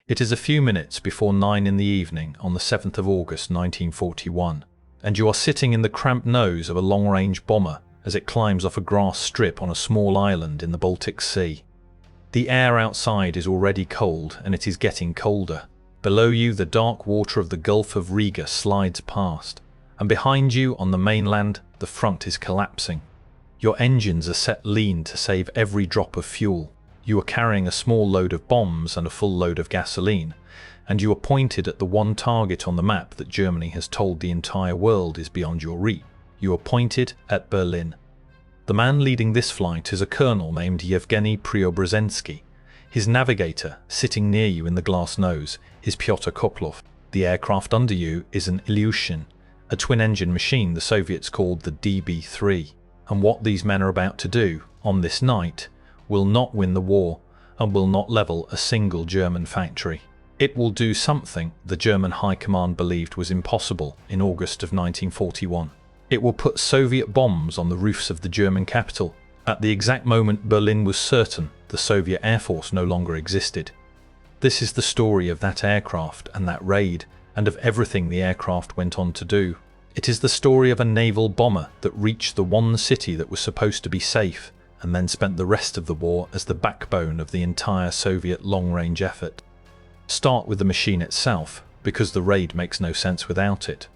It is a few minutes before 9 in the evening on the 7th of August 1941, and you are sitting in the cramped nose of a long-range bomber as it climbs off a grass strip on a small island in the Baltic Sea. The air outside is already cold, and it is getting colder. Below you, the dark water of the Gulf of Riga slides past, and behind you on the mainland, the front is collapsing. Your engines are set lean to save every drop of fuel. You are carrying a small load of bombs and a full load of gasoline, and you are pointed at the one target on the map that Germany has told the entire world is beyond your reach. You are pointed at Berlin. The man leading this flight is a colonel named Yevgeny Preobrazhensky. His navigator, sitting near you in the glass nose, is Pyotr Koplov. The aircraft under you is an Ilyushin, a twin-engine machine the Soviets called the DB-3. And what these men are about to do, on this night, will not win the war and will not level a single German factory. It will do something the German High Command believed was impossible in August of 1941. It will put Soviet bombs on the roofs of the German capital at the exact moment Berlin was certain the Soviet Air Force no longer existed. This is the story of that aircraft and that raid, and of everything the aircraft went on to do. It is the story of a naval bomber that reached the one city that was supposed to be safe, and then spent the rest of the war as the backbone of the entire Soviet long-range effort. Start with the machine itself, because the raid makes no sense without it.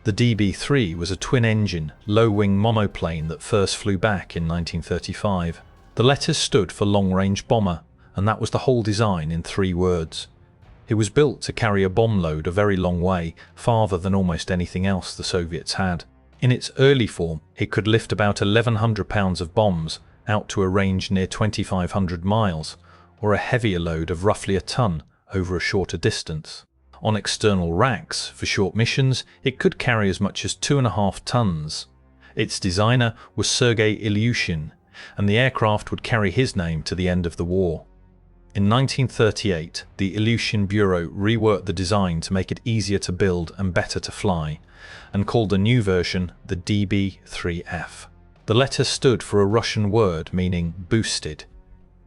The DB-3 was a twin-engine, low-wing monoplane that first flew back in 1935. The letters stood for long-range bomber, and that was the whole design in 3 words. It was built to carry a bomb load a very long way, farther than almost anything else the Soviets had. In its early form, it could lift about 1,100 pounds of bombs out to a range near 2,500 miles, or a heavier load of roughly a ton over a shorter distance. On external racks, for short missions, it could carry as much as 2.5 tons. Its designer was Sergei Ilyushin, and the aircraft would carry his name to the end of the war. In 1938, the Ilyushin Bureau reworked the design to make it easier to build and better to fly, and called the new version the DB-3F. The letter stood for a Russian word meaning boosted.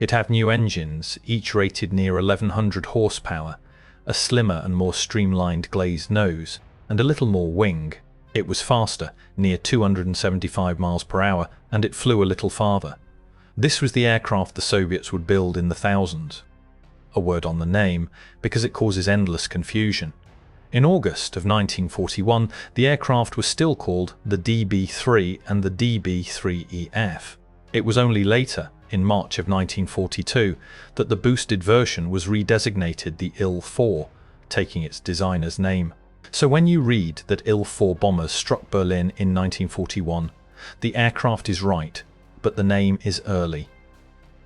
It had new engines, each rated near 1,100 horsepower, a slimmer and more streamlined glazed nose, and a little more wing. It was faster, near 275 miles per hour, and it flew a little farther. This was the aircraft the Soviets would build in the thousands. A word on the name, because it causes endless confusion. In August of 1941, the aircraft was still called the DB-3 and the DB-3EF. It was only later, in March of 1942, that the boosted version was redesignated the Il-4, taking its designer's name. So when you read that Il-4 bombers struck Berlin in 1941, the aircraft is right, but the name is early.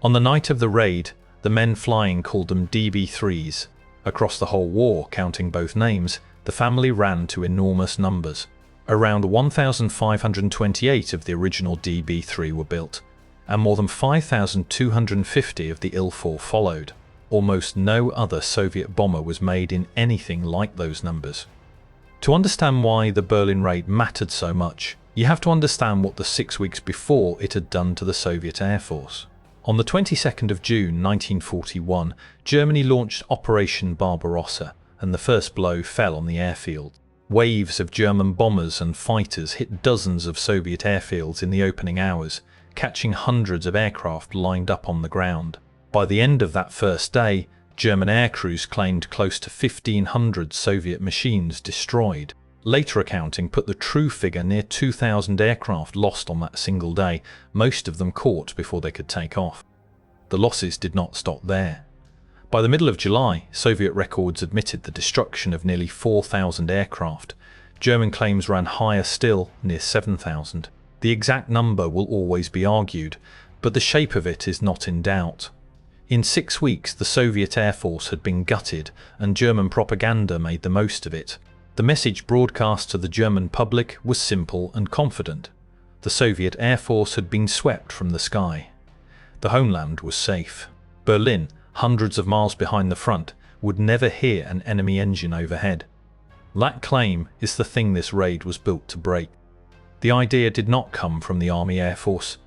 On the night of the raid, the men flying called them DB-3s. Across the whole war, counting both names, the family ran to enormous numbers. Around 1,528 of the original DB-3 were built, and more than 5,250 of the Il-4 followed. Almost no other Soviet bomber was made in anything like those numbers. To understand why the Berlin raid mattered so much, you have to understand what the 6 weeks before it had done to the Soviet Air Force. On the 22nd of June 1941, Germany launched Operation Barbarossa, and the first blow fell on the airfield. Waves of German bombers and fighters hit dozens of Soviet airfields in the opening hours, catching hundreds of aircraft lined up on the ground. By the end of that first day, German air crews claimed close to 1,500 Soviet machines destroyed. Later accounting put the true figure near 2,000 aircraft lost on that single day, most of them caught before they could take off. The losses did not stop there. By the middle of July, Soviet records admitted the destruction of nearly 4,000 aircraft. German claims ran higher still, near 7,000. The exact number will always be argued, but the shape of it is not in doubt. In 6 weeks, the Soviet Air Force had been gutted, and German propaganda made the most of it. The message broadcast to the German public was simple and confident. The Soviet Air Force had been swept from the sky. The homeland was safe. Berlin, hundreds of miles behind the front, would never hear an enemy engine overhead. That claim is the thing this raid was built to break. The idea did not come from the Army Air Force.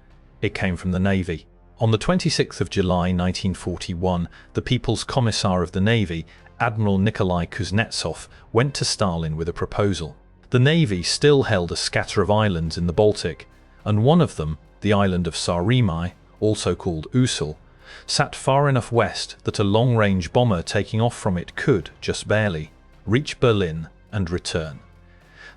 It came from the Navy. On the 26th of July 1941, the People's Commissar of the Navy, Admiral Nikolai Kuznetsov went to Stalin with a proposal. The Navy still held a scatter of islands in the Baltic, and one of them, the island of Saaremaa, also called Usul, sat far enough west that a long-range bomber taking off from it could, just barely, reach Berlin and return.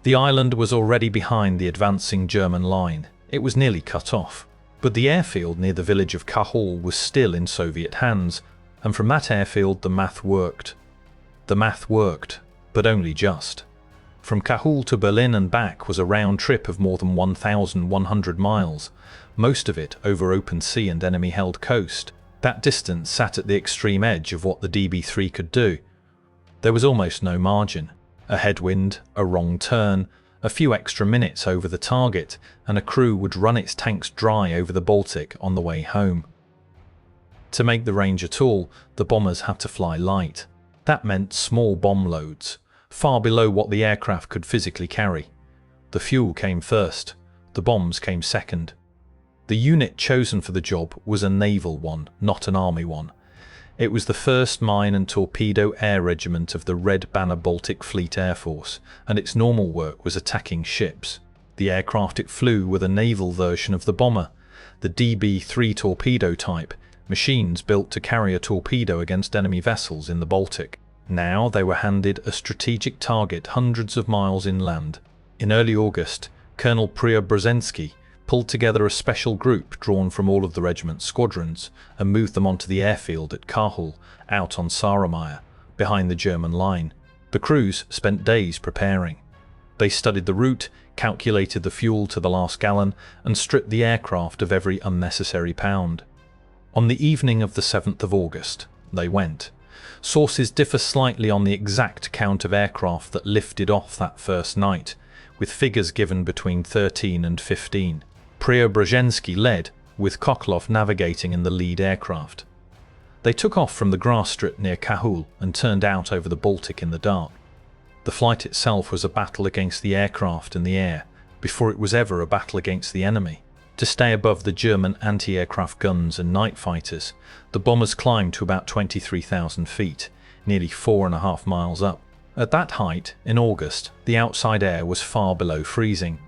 The island was already behind the advancing German line. It was nearly cut off, but the airfield near the village of Kahul was still in Soviet hands, and from that airfield the math worked. The math worked, but only just. From Kahul to Berlin and back was a round trip of more than 1,100 miles, most of it over open sea and enemy-held coast. That distance sat at the extreme edge of what the DB3 could do. There was almost no margin. A headwind, a wrong turn, a few extra minutes over the target, and a crew would run its tanks dry over the Baltic on the way home. To make the range at all, the bombers had to fly light. That meant small bomb loads, far below what the aircraft could physically carry. The fuel came first, the bombs came second. The unit chosen for the job was a naval one, not an army one. It was the 1st Mine and Torpedo Air Regiment of the Red Banner Baltic Fleet Air Force, and its normal work was attacking ships. The aircraft it flew were the naval version of the bomber, the DB3 torpedo type, machines built to carry a torpedo against enemy vessels in the Baltic. Now they were handed a strategic target hundreds of miles inland. In early August, Colonel Preobrazhensky pulled together a special group drawn from all of the regiment's squadrons and moved them onto the airfield at Kahul, out on Saaremaa, behind the German line. The crews spent days preparing. They studied the route, calculated the fuel to the last gallon, and stripped the aircraft of every unnecessary pound. On the evening of the 7th of August, they went. Sources differ slightly on the exact count of aircraft that lifted off that first night, with figures given between 13 and 15. Preobrazhensky led, with Koklov navigating in the lead aircraft. They took off from the grass strip near Kahul and turned out over the Baltic in the dark. The flight itself was a battle against the aircraft in the air, before it was ever a battle against the enemy. To stay above the German anti-aircraft guns and night fighters, the bombers climbed to about 23,000 feet, nearly 4.5 miles up. At that height, in August, the outside air was far below freezing.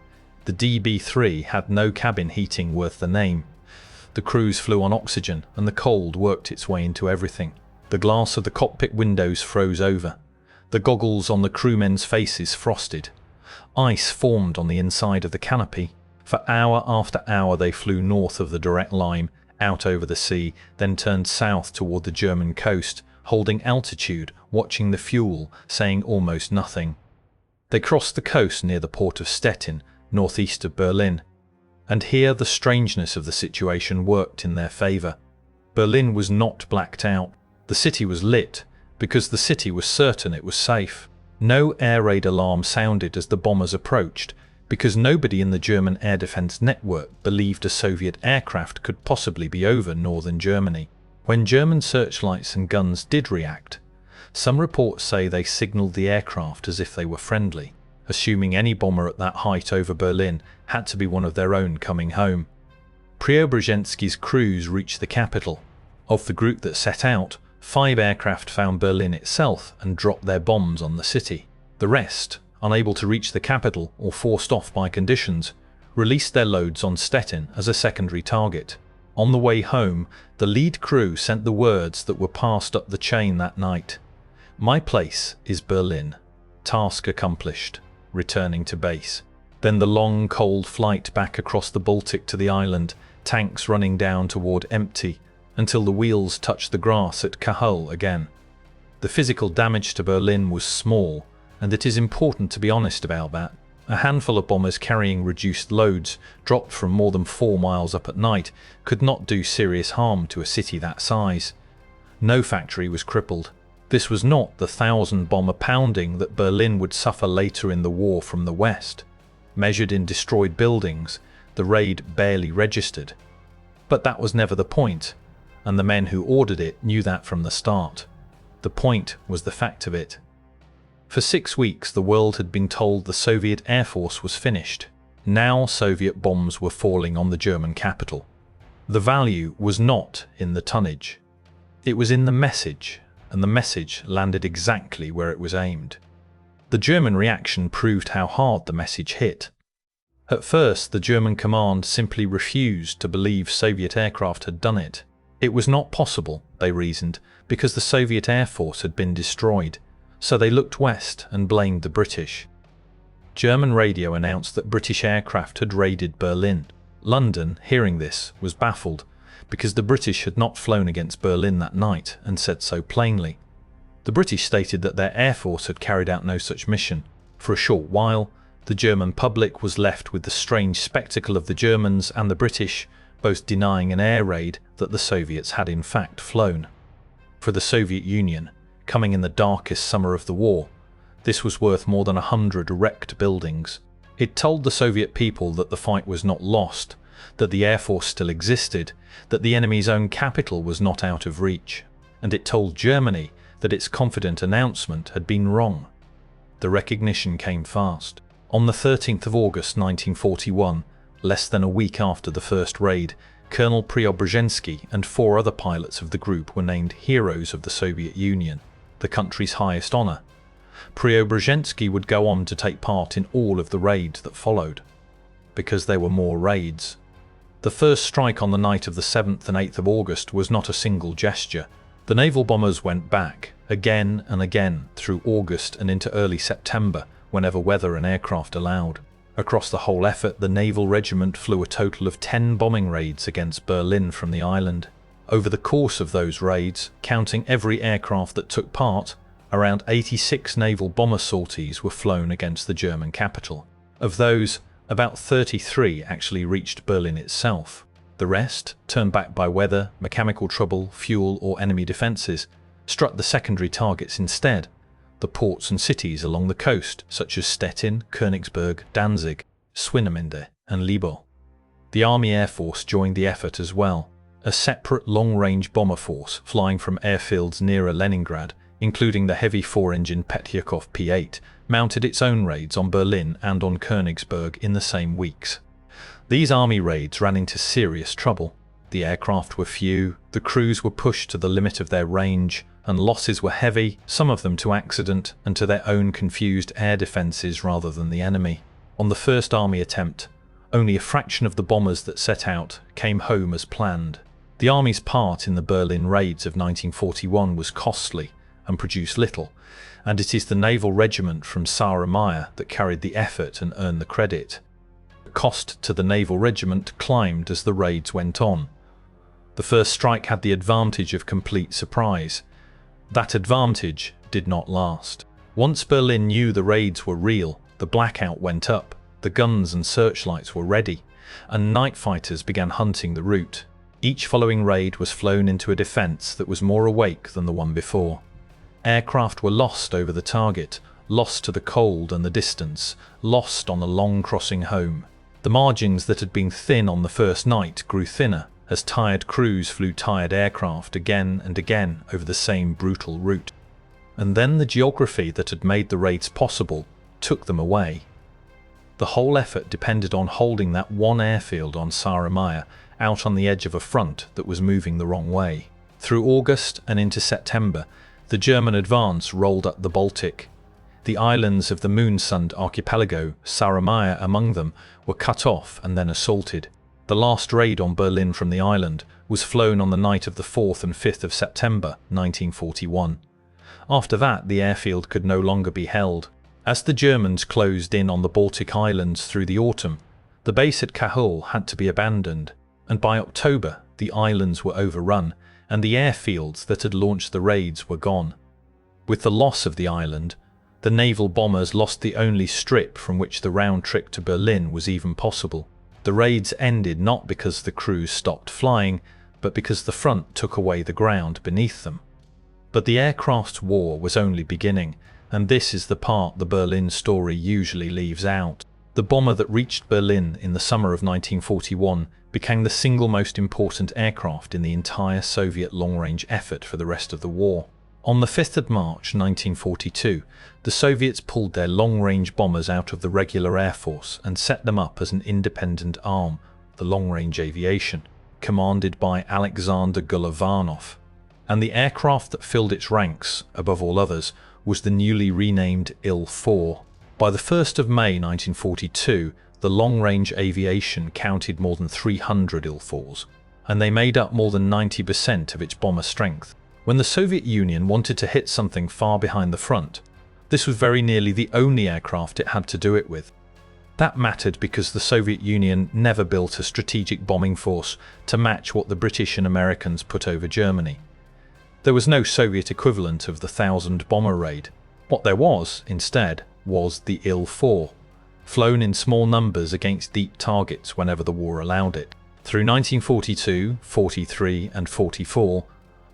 The DB3 had no cabin heating worth the name. The crews flew on oxygen, and the cold worked its way into everything. The glass of the cockpit windows froze over. The goggles on the crewmen's faces frosted. Ice formed on the inside of the canopy. For hour after hour they flew north of the direct line, out over the sea, then turned south toward the German coast, holding altitude, watching the fuel, saying almost nothing. They crossed the coast near the port of Stettin, northeast of Berlin. And here the strangeness of the situation worked in their favour. Berlin was not blacked out. The city was lit, because the city was certain it was safe. No air raid alarm sounded as the bombers approached, because nobody in the German air defence network believed a Soviet aircraft could possibly be over northern Germany. When German searchlights and guns did react, some reports say they signalled the aircraft as if they were friendly, assuming any bomber at that height over Berlin had to be one of their own coming home. Preobrazhensky's crews reached the capital. Of the group that set out, 5 aircraft found Berlin itself and dropped their bombs on the city. The rest, unable to reach the capital or forced off by conditions, released their loads on Stettin as a secondary target. On the way home, the lead crew sent the words that were passed up the chain that night. "My place is Berlin. Task accomplished. Returning to base." Then the long, cold flight back across the Baltic to the island, tanks running down toward empty, until the wheels touched the grass at Kahul again. The physical damage to Berlin was small, and it is important to be honest about that. A handful of bombers carrying reduced loads, dropped from more than 4 miles up at night, could not do serious harm to a city that size. No factory was crippled. This was not the 1,000-bomber pounding that Berlin would suffer later in the war from the west. Measured in destroyed buildings, the raid barely registered. But that was never the point, and the men who ordered it knew that from the start. The point was the fact of it. For 6 weeks the world had been told the Soviet Air Force was finished. Now Soviet bombs were falling on the German capital. The value was not in the tonnage. It was in the message, and the message landed exactly where it was aimed. The German reaction proved how hard the message hit. At first, the German command simply refused to believe Soviet aircraft had done it. It was not possible, they reasoned, because the Soviet Air Force had been destroyed, so they looked west and blamed the British. German radio announced that British aircraft had raided Berlin. London, hearing this, was baffled, because the British had not flown against Berlin that night and said so plainly. The British stated that their air force had carried out no such mission. For a short while, the German public was left with the strange spectacle of the Germans and the British both denying an air raid that the Soviets had in fact flown. For the Soviet Union, coming in the darkest summer of the war, this was worth more than 100 wrecked buildings. It told the Soviet people that the fight was not lost, that the Air Force still existed, that the enemy's own capital was not out of reach, and it told Germany that its confident announcement had been wrong. The recognition came fast. On the 13th of August 1941, less than a week after the first raid, Colonel Preobrazhensky and 4 other pilots of the group were named Heroes of the Soviet Union, the country's highest honor. Preobrazhensky would go on to take part in all of the raids that followed, because there were more raids. The first strike on the night of the 7th and 8th of August was not a single gesture. The naval bombers went back, again and again, through August and into early September, whenever weather and aircraft allowed. Across the whole effort, the naval regiment flew a total of 10 bombing raids against Berlin from the island. Over the course of those raids, counting every aircraft that took part, around 86 naval bomber sorties were flown against the German capital. Of those, about 33 actually reached Berlin itself. The rest, turned back by weather, mechanical trouble, fuel or enemy defences, struck the secondary targets instead, the ports and cities along the coast such as Stettin, Königsberg, Danzig, Swinemünde and Libau. The Army Air Force joined the effort as well, a separate long-range bomber force flying from airfields nearer Leningrad, including the heavy 4-engine Petyakov P-8, mounted its own raids on Berlin and on Königsberg in the same weeks. These army raids ran into serious trouble. The aircraft were few, the crews were pushed to the limit of their range, and losses were heavy, some of them to accident and to their own confused air defences rather than the enemy. On the first army attempt, only a fraction of the bombers that set out came home as planned. The army's part in the Berlin raids of 1941 was costly and produced little, and it is the naval regiment from Saaremaa that carried the effort and earned the credit. The cost to the naval regiment climbed as the raids went on. The first strike had the advantage of complete surprise. That advantage did not last. Once Berlin knew the raids were real, the blackout went up, the guns and searchlights were ready, and night fighters began hunting the route. Each following raid was flown into a defence that was more awake than the one before. Aircraft were lost over the target, lost to the cold and the distance, lost on the long crossing home. The margins that had been thin on the first night grew thinner as tired crews flew tired aircraft again and again over the same brutal route. And then the geography that had made the raids possible took them away. The whole effort depended on holding that one airfield on Saaremaa out on the edge of a front that was moving the wrong way. Through August and into September, the German advance rolled up the Baltic. The islands of the Moonsund archipelago, Saaremaa among them, were cut off and then assaulted. The last raid on Berlin from the island was flown on the night of the 4th and 5th of September 1941. After that, the airfield could no longer be held. As the Germans closed in on the Baltic islands through the autumn, the base at Kahul had to be abandoned, and by October the islands were overrun and the airfields that had launched the raids were gone. With the loss of the island, the naval bombers lost the only strip from which the round trip to Berlin was even possible. The raids ended not because the crews stopped flying, but because the front took away the ground beneath them. But the aircraft's war was only beginning, and this is the part the Berlin story usually leaves out. The bomber that reached Berlin in the summer of 1941 became the single most important aircraft in the entire Soviet long-range effort for the rest of the war. On the 5th of March 1942, the Soviets pulled their long-range bombers out of the regular air force and set them up as an independent arm, the Long-Range Aviation, commanded by Alexander Golovanov. And the aircraft that filled its ranks, above all others, was the newly renamed Il-4. By the 1st of May 1942, the Long-Range Aviation counted more than 300 Il-4s, and they made up more than 90% of its bomber strength. When the Soviet Union wanted to hit something far behind the front, this was very nearly the only aircraft it had to do it with. That mattered because the Soviet Union never built a strategic bombing force to match what the British and Americans put over Germany. There was no Soviet equivalent of the 1,000 bomber raid. What there was, instead, was the Il-4, flown in small numbers against deep targets whenever the war allowed it. Through 1942, 43 and 44,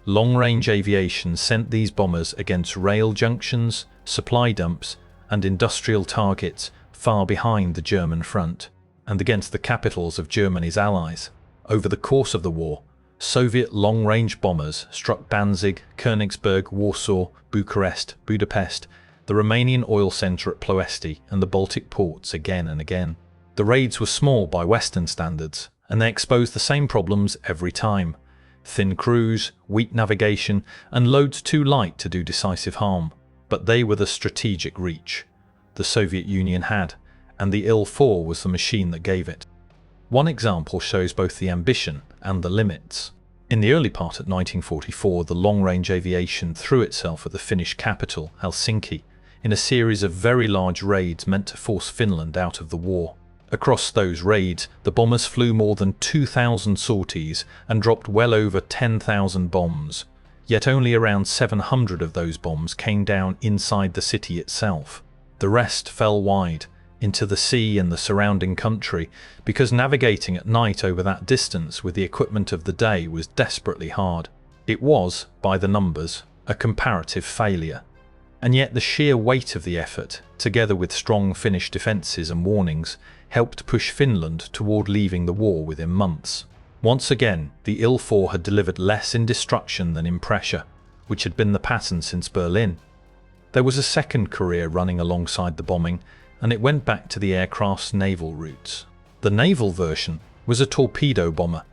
Long-Range Aviation sent these bombers against rail junctions, supply dumps and industrial targets far behind the German front, and against the capitals of Germany's allies. Over the course of the war, Soviet long-range bombers struck Danzig, Königsberg, Warsaw, Bucharest, Budapest, the Romanian oil centre at Ploesti and the Baltic ports again and again. The raids were small by Western standards, and they exposed the same problems every time: thin crews, weak navigation, and loads too light to do decisive harm. But they were the strategic reach the Soviet Union had, and the Il-4 was the machine that gave it. One example shows both the ambition and the limits. In the early part of 1944, the Long-Range Aviation threw itself at the Finnish capital, Helsinki, in a series of very large raids meant to force Finland out of the war. Across those raids, the bombers flew more than 2,000 sorties and dropped well over 10,000 bombs, yet only around 700 of those bombs came down inside the city itself. The rest fell wide, into the sea and the surrounding country, because navigating at night over that distance with the equipment of the day was desperately hard. It was, by the numbers, a comparative failure. And yet the sheer weight of the effort, together with strong Finnish defences and warnings, helped push Finland toward leaving the war within months. Once again, the Il-4 had delivered less in destruction than in pressure, which had been the pattern since Berlin. There was a second career running alongside the bombing, and it went back to the aircraft's naval roots. The naval version was a torpedo bomber,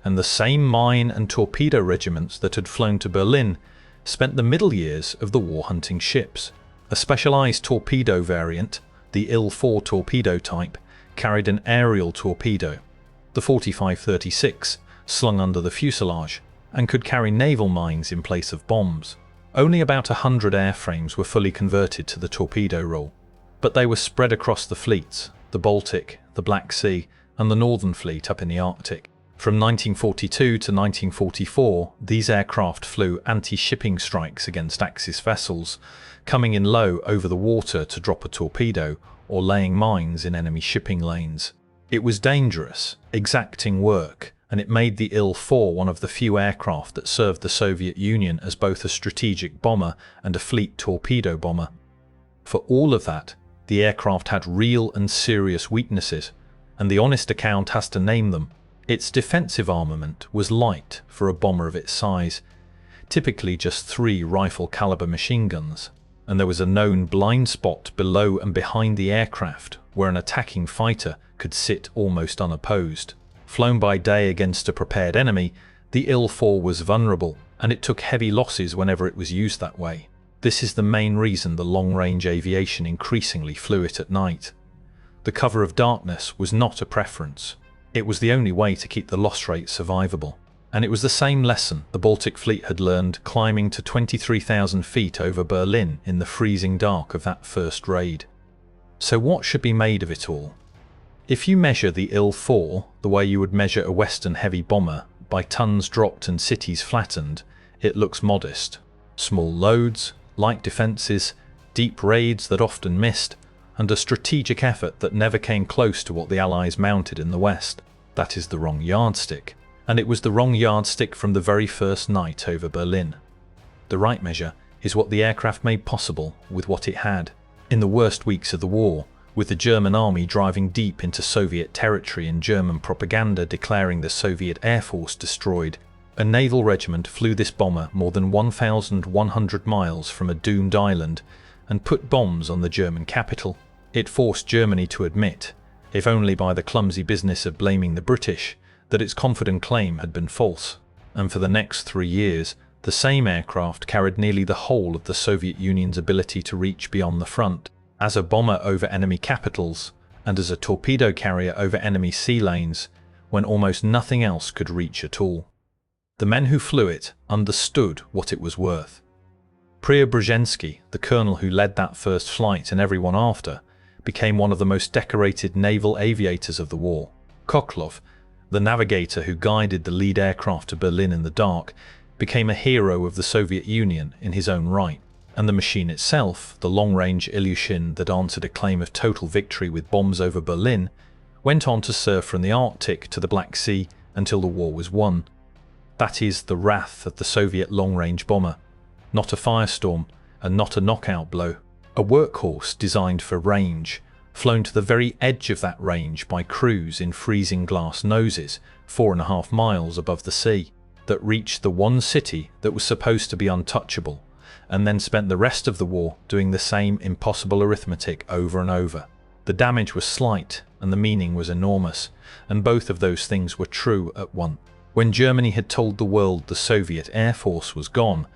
and the same mine and torpedo regiments that had flown to Berlin spent the middle years of the war hunting ships. A specialised torpedo variant, the Il-4 torpedo type, carried an aerial torpedo, the 45-36, slung under the fuselage, and could carry naval mines in place of bombs. Only about 100 airframes were fully converted to the torpedo role, but they were spread across the fleets, the Baltic, the Black Sea, and the Northern Fleet up in the Arctic. From 1942 to 1944, these aircraft flew anti-shipping strikes against Axis vessels, coming in low over the water to drop a torpedo or laying mines in enemy shipping lanes. It was dangerous, exacting work, and it made the Il-4 one of the few aircraft that served the Soviet Union as both a strategic bomber and a fleet torpedo bomber. For all of that, the aircraft had real and serious weaknesses, and the honest account has to name them. Its defensive armament was light for a bomber of its size, typically just 3 rifle-caliber machine guns, and there was a known blind spot below and behind the aircraft where an attacking fighter could sit almost unopposed. Flown by day against a prepared enemy, the Il-4 was vulnerable, and it took heavy losses whenever it was used that way. This is the main reason the long-range aviation increasingly flew it at night. The cover of darkness was not a preference. It was the only way to keep the loss rate survivable. And it was the same lesson the Baltic Fleet had learned climbing to 23,000 feet over Berlin in the freezing dark of that first raid. So what should be made of it all? If you measure the Il-4 the way you would measure a Western heavy bomber, by tons dropped and cities flattened, it looks modest. Small loads, light defences, deep raids that often missed, and a strategic effort that never came close to what the Allies mounted in the West. That is the wrong yardstick. And it was the wrong yardstick from the very first night over Berlin. The right measure is what the aircraft made possible with what it had. In the worst weeks of the war, with the German army driving deep into Soviet territory and German propaganda declaring the Soviet Air Force destroyed, a naval regiment flew this bomber more than 1,100 miles from a doomed island and put bombs on the German capital. It forced Germany to admit, if only by the clumsy business of blaming the British, that its confident claim had been false. And for the next 3 years, The same aircraft carried nearly the whole of the Soviet Union's ability to reach beyond the front, as a bomber over enemy capitals, and as a torpedo carrier over enemy sea lanes, when almost nothing else could reach at all. The men who flew it understood what it was worth. Preobrazhensky, the colonel who led that first flight and everyone after, became one of the most decorated naval aviators of the war. Koklov, the navigator who guided the lead aircraft to Berlin in the dark, became a hero of the Soviet Union in his own right. And the machine itself, the Long-Range Aviation that answered a claim of total victory with bombs over Berlin, went on to serve from the Arctic to the Black Sea until the war was won. That is the wrath of the Soviet long-range bomber. Not a firestorm, and not a knockout blow. A workhorse designed for range, flown to the very edge of that range by crews in freezing glass noses 4.5 miles above the sea, that reached the one city that was supposed to be untouchable, and then spent the rest of the war doing the same impossible arithmetic over and over. The damage was slight, and the meaning was enormous, and both of those things were true at once. When Germany had told the world the Soviet Air Force was gone,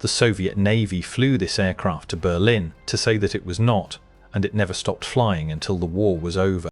the Soviet Navy flew this aircraft to Berlin to say that it was not, and it never stopped flying until the war was over.